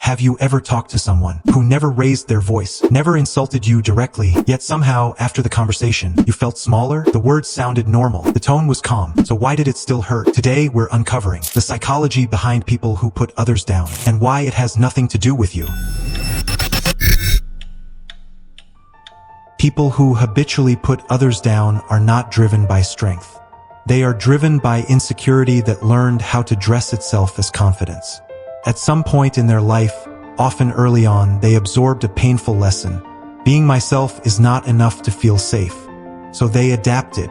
Have you ever talked to someone who never raised their voice, never insulted you directly, yet somehow, after the conversation, you felt smaller? The words sounded normal. The tone was calm. So why did it still hurt? Today, we're uncovering the psychology behind people who put others down and why it has nothing to do with you. People who habitually put others down are not driven by strength. They are driven by insecurity that learned how to dress itself as confidence. At some point in their life, often early on, they absorbed a painful lesson. Being myself is not enough to feel safe. So they adapted.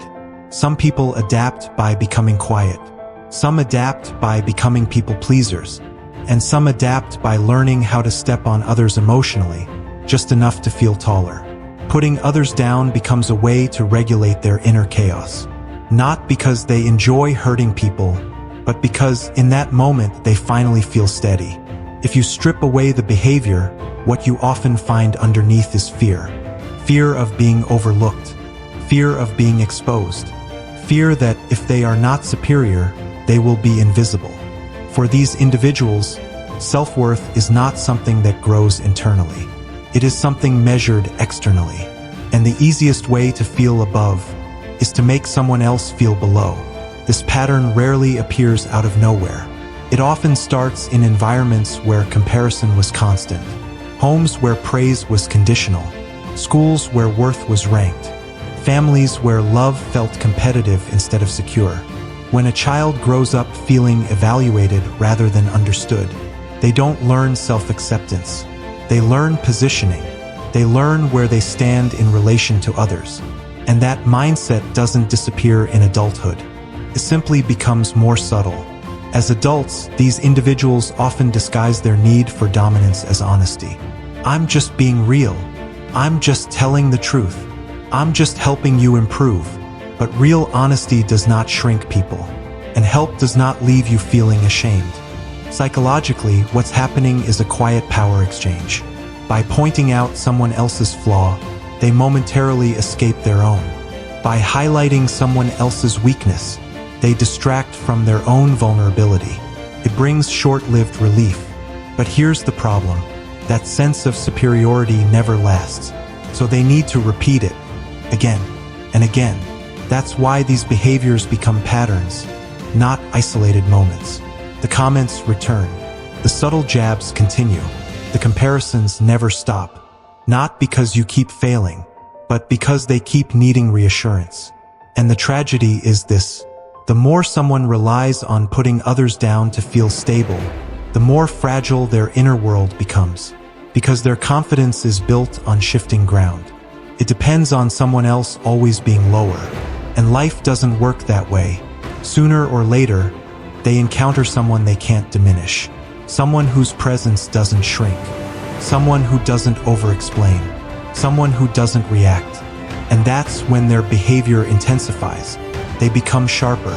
Some people adapt by becoming quiet. Some adapt by becoming people pleasers. And some adapt by learning how to step on others emotionally, just enough to feel taller. Putting others down becomes a way to regulate their inner chaos. Not because they enjoy hurting people, but because in that moment they finally feel steady. If you strip away the behavior, what you often find underneath is fear. Fear of being overlooked. Fear of being exposed. Fear that if they are not superior, they will be invisible. For these individuals, self-worth is not something that grows internally. It is something measured externally. And the easiest way to feel above is to make someone else feel below. This pattern rarely appears out of nowhere. It often starts in environments where comparison was constant, homes where praise was conditional, schools where worth was ranked, families where love felt competitive instead of secure. When a child grows up feeling evaluated rather than understood, they don't learn self-acceptance. They learn positioning. They learn where they stand in relation to others. And that mindset doesn't disappear in adulthood. It simply becomes more subtle. As adults, these individuals often disguise their need for dominance as honesty. I'm just being real. I'm just telling the truth. I'm just helping you improve. But real honesty does not shrink people, and help does not leave you feeling ashamed. Psychologically, what's happening is a quiet power exchange. By pointing out someone else's flaw, they momentarily escape their own. By highlighting someone else's weakness, they distract from their own vulnerability. It brings short-lived relief. But here's the problem. That sense of superiority never lasts. So they need to repeat it again and again. That's why these behaviors become patterns, not isolated moments. The comments return. The subtle jabs continue. The comparisons never stop. Not because you keep failing, but because they keep needing reassurance. And the tragedy is this. The more someone relies on putting others down to feel stable, the more fragile their inner world becomes, because their confidence is built on shifting ground. It depends on someone else always being lower, and life doesn't work that way. Sooner or later, they encounter someone they can't diminish, someone whose presence doesn't shrink, someone who doesn't over-explain, someone who doesn't react. And that's when their behavior intensifies. They become sharper,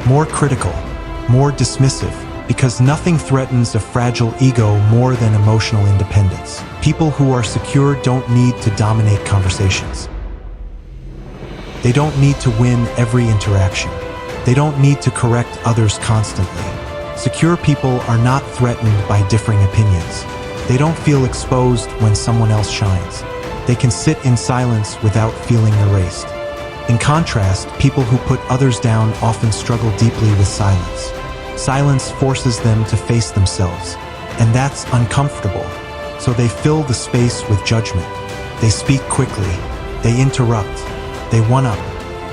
more critical, more dismissive, because nothing threatens a fragile ego more than emotional independence. People who are secure don't need to dominate conversations. They don't need to win every interaction. They don't need to correct others constantly. Secure people are not threatened by differing opinions. They don't feel exposed when someone else shines. They can sit in silence without feeling erased. In contrast, people who put others down often struggle deeply with silence. Silence forces them to face themselves, and that's uncomfortable. So they fill the space with judgment. They speak quickly. They interrupt. They one-up.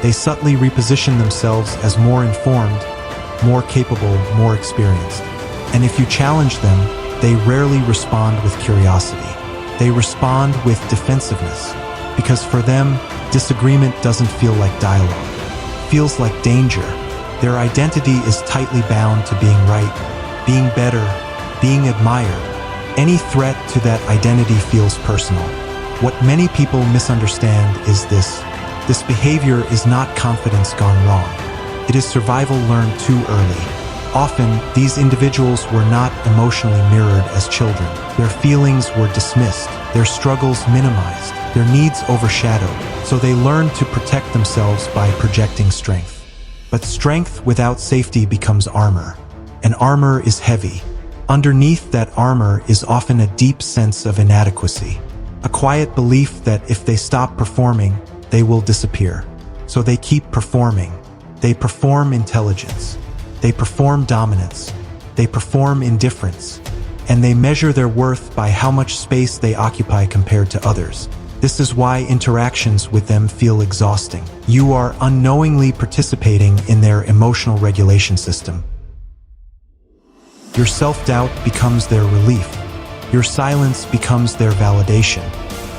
They subtly reposition themselves as more informed, more capable, more experienced. And if you challenge them, they rarely respond with curiosity. They respond with defensiveness, because for them, disagreement doesn't feel like dialogue. It feels like danger. Their identity is tightly bound to being right, being better, being admired. Any threat to that identity feels personal. What many people misunderstand is this. This behavior is not confidence gone wrong. It is survival learned too early. Often, these individuals were not emotionally mirrored as children. Their feelings were dismissed, their struggles minimized, their needs overshadowed, so they learned to protect themselves by projecting strength. But strength without safety becomes armor, and armor is heavy. Underneath that armor is often a deep sense of inadequacy, a quiet belief that if they stop performing, they will disappear. So they keep performing. They perform intelligence. They perform dominance. They perform indifference. And they measure their worth by how much space they occupy compared to others. This is why interactions with them feel exhausting. You are unknowingly participating in their emotional regulation system. Your self-doubt becomes their relief. Your silence becomes their validation.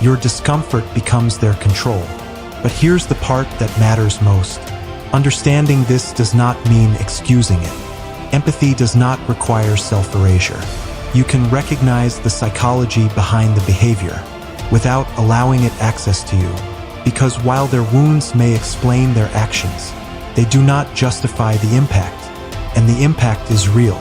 Your discomfort becomes their control. But here's the part that matters most. Understanding this does not mean excusing it. Empathy does not require self-erasure. You can recognize the psychology behind the behavior without allowing it access to you. Because while their wounds may explain their actions, they do not justify the impact. And the impact is real.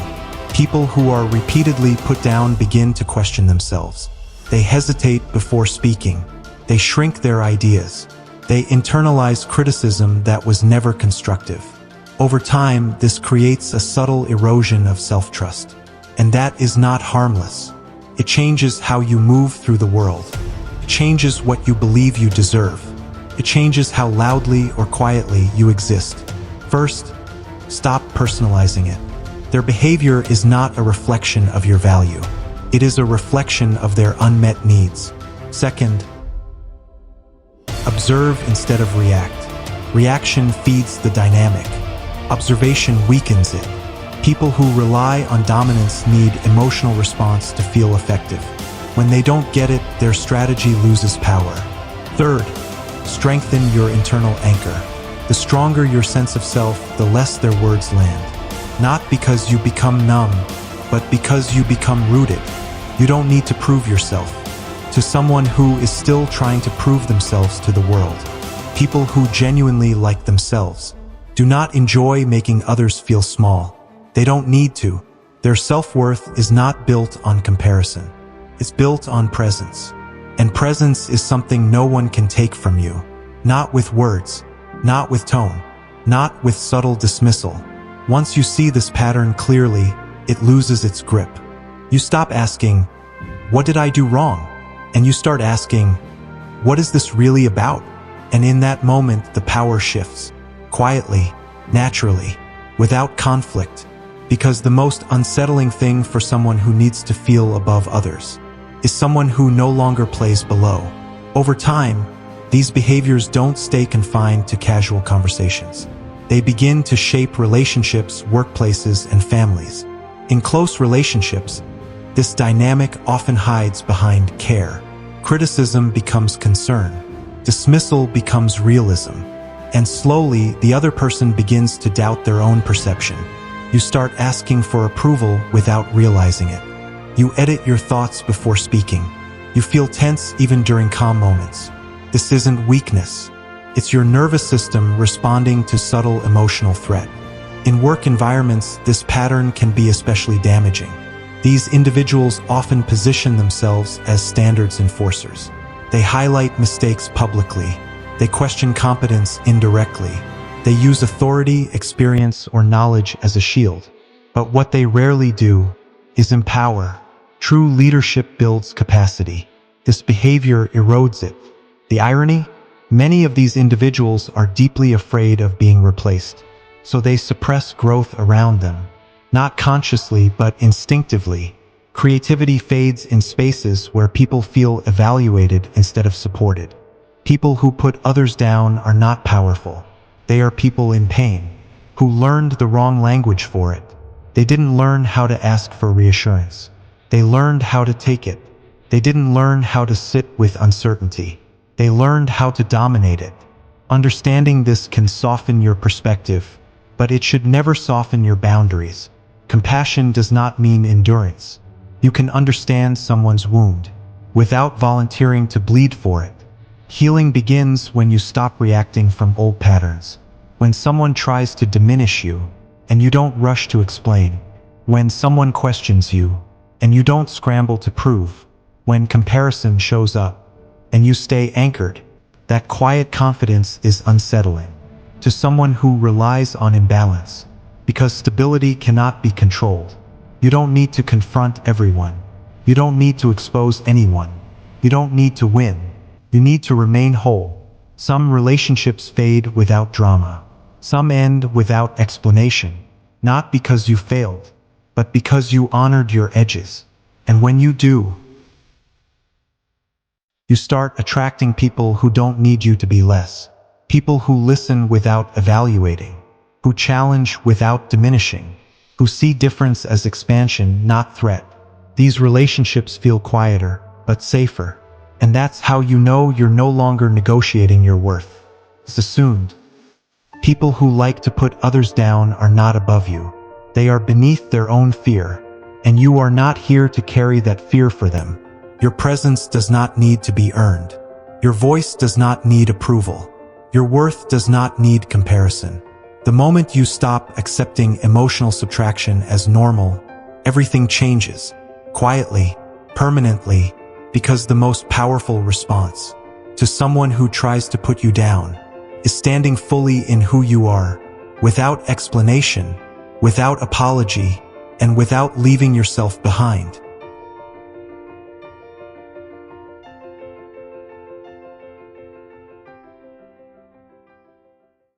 People who are repeatedly put down begin to question themselves. They hesitate before speaking. They shrink their ideas. They internalize criticism that was never constructive. Over time, this creates a subtle erosion of self-trust. And that is not harmless. It changes how you move through the world. It changes what you believe you deserve. It changes how loudly or quietly you exist. First, stop personalizing it. Their behavior is not a reflection of your value. It is a reflection of their unmet needs. Second, observe instead of react. Reaction feeds the dynamic. Observation weakens it. People who rely on dominance need emotional response to feel effective. When they don't get it, their strategy loses power. Third, strengthen your internal anchor. The stronger your sense of self, the less their words land. Not because you become numb, but because you become rooted. You don't need to prove yourself to someone who is still trying to prove themselves to the world. People who genuinely like themselves do not enjoy making others feel small. They don't need to. Their self-worth is not built on comparison. It's built on presence. And presence is something no one can take from you. Not with words, not with tone, not with subtle dismissal. Once you see this pattern clearly, it loses its grip. You stop asking, "What did I do wrong?" And you start asking, "What is this really about?" And in that moment, the power shifts. Quietly, naturally, without conflict. Because the most unsettling thing for someone who needs to feel above others is someone who no longer plays below. Over time, these behaviors don't stay confined to casual conversations. They begin to shape relationships, workplaces, and families. In close relationships, this dynamic often hides behind care. Criticism becomes concern. Dismissal becomes realism. And slowly, the other person begins to doubt their own perception. You start asking for approval without realizing it. You edit your thoughts before speaking. You feel tense even during calm moments. This isn't weakness. It's your nervous system responding to subtle emotional threat. In work environments, this pattern can be especially damaging. These individuals often position themselves as standards enforcers. They highlight mistakes publicly. They question competence indirectly. They use authority, experience, or knowledge as a shield. But what they rarely do is empower. True leadership builds capacity. This behavior erodes it. The irony? Many of these individuals are deeply afraid of being replaced, so they suppress growth around them. Not consciously, but instinctively. Creativity fades in spaces where people feel evaluated instead of supported. People who put others down are not powerful. They are people in pain, who learned the wrong language for it. They didn't learn how to ask for reassurance. They learned how to take it. They didn't learn how to sit with uncertainty. They learned how to dominate it. Understanding this can soften your perspective, but it should never soften your boundaries. Compassion does not mean endurance. You can understand someone's wound without volunteering to bleed for it. Healing begins when you stop reacting from old patterns. When someone tries to diminish you, and you don't rush to explain. When someone questions you, and you don't scramble to prove. When comparison shows up, and you stay anchored. That quiet confidence is unsettling to someone who relies on imbalance, because stability cannot be controlled. You don't need to confront everyone. You don't need to expose anyone. You don't need to win. You need to remain whole. Some relationships fade without drama. Some end without explanation. Not because you failed, but because you honored your edges. And when you do, you start attracting people who don't need you to be less. People who listen without evaluating. Who challenge without diminishing. Who see difference as expansion, not threat. These relationships feel quieter, but safer. And that's how you know you're no longer negotiating your worth. It's assumed. People who like to put others down are not above you. They are beneath their own fear, and you are not here to carry that fear for them. Your presence does not need to be earned. Your voice does not need approval. Your worth does not need comparison. The moment you stop accepting emotional subtraction as normal, everything changes, quietly, permanently, because the most powerful response to someone who tries to put you down is standing fully in who you are, without explanation, without apology, and without leaving yourself behind.